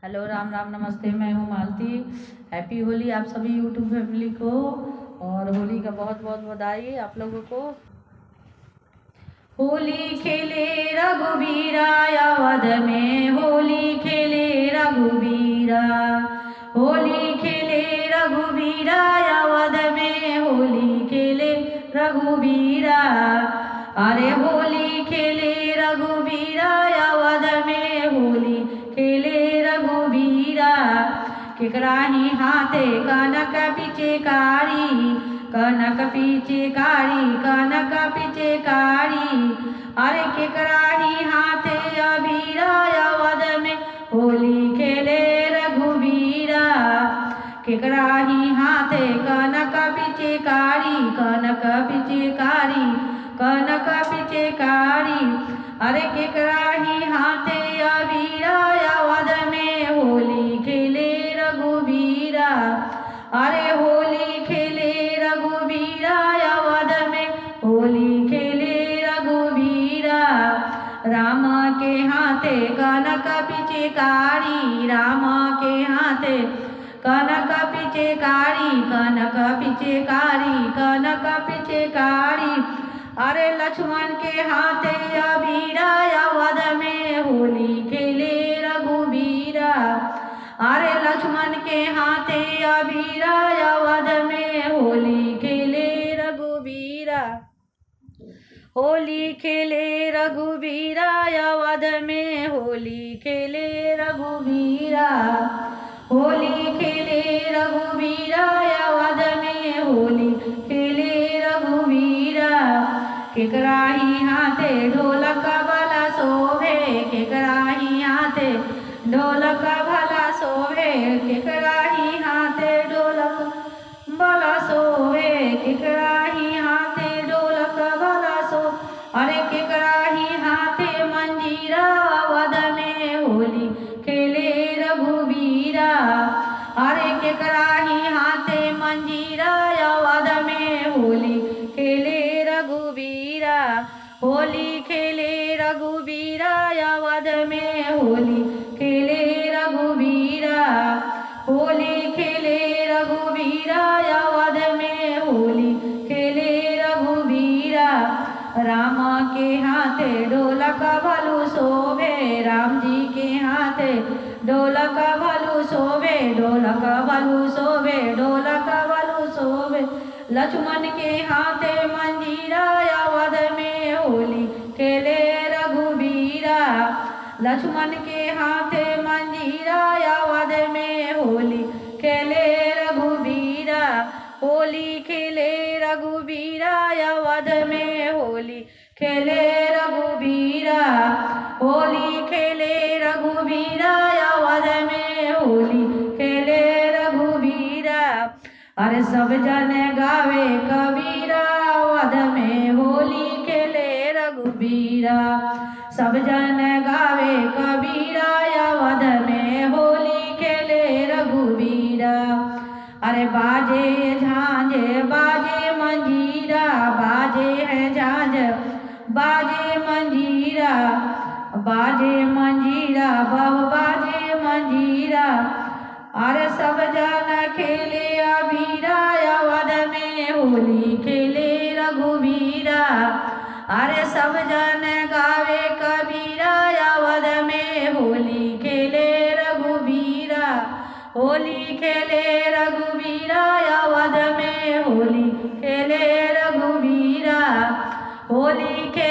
Hello, Ram Ram, नमस्ते। मैं हूँ मालती। हैप्पी होली आप सभी यूट्यूब फैमिली को, और होली का बहुत बहुत बधाई आप लोगों को। होली खेले रघुवीरा अवध में, होली खेले रघुवीरा, होली खेले रघुवीरा अवध में, होली खेले रघुवीरा। अरे होली खेले रघुवीरा अवध में, होली खेले रघुवीरा। केकराही हाथे कनक पिचकारी, कनक पिचकारी, कनक पिचकारी। अरे केकराही हाथे अबीरा अवध में, होली खेले रघुवीरा। केकराही हाथे कनक पिचकारी, कनक पिचकारी, कनक पिचकारी। अरे केकराही हाथे अबीरा अवध में, होली खेले रघुवीरा। अरे होली खेले रघुवीरा अवध में, होली खेले रघुवीरा। राम के हाथे कनक पिचकारी, राम के हाथे कनक पिचकारी, कनक पिचकारी, कनक पिचकारी। अरे लक्ष्मण के हाथे अबीरा अवध में, होली खेले रघुवीरा। अरे लक्ष्मण के हाथे अबीरा अवध में, होली खेले रघुवीरा। होली खेले रघुवीरा अवध में, होली खेले रघुवीरा। होली खेले रघुवीरा अवध में, होली खेले रघुवीरा। केकराही हाथे ढोलक भला शोभे, केकराही हाथे ढोलक भला शोभे, केकराही हाथे ढोलक भला शोभे, केकराही हाथे ढोलक भला शो। अरे केकराही हाथे मंजीरा अवध में, होली खेले रघुवीरा। अरे केकराही हाथे मंजीरा अवध में, होली खेले रघुवीरा। होली खेले रघुवीरा अवध में, होली खेले रघुवीरा। होली खेले रघुवीरा अवध में, होली खेले रघुवीरा। राम के हाथे ढोलक भलु शोभे, राम जी के हाथे ढोलक भलु शोभे, ढोलक भलु शोभे, ढोलक भलु शोभे। लक्ष्मण के हाथे मंजीरा अवध में, होली खेले रघुवीरा। लक्ष्मण के हाथे मंजीरा अवध में, होली खेले रघुवीरा। होली खेले रघुवीरा अवध में, होली खेले रघुवीरा। होली खेले रघुवीरा अवध में, होली खेले रघुवीरा। अरे सब जन गावे कबीरा अवध में, होली खेले रघुवीरा। सब जन गावे कबीरा अवध में, होली खेले रघुवीरा। अरे बाजे झांझ बाजे मंजीरा, बाजे है झांझ बाजे मंजीरा, बाजे मंजीरा बहु बाजे मंजीरा। अरे सब जन खेले अबीरा अवध में, होली खेले रघुवीरा। अरे सब जन गावे कबीरा अवध में, होली खेले रघुवीरा। होली खेले रघुवीरा अवध में, होली खेले रघुवीरा। होली खेले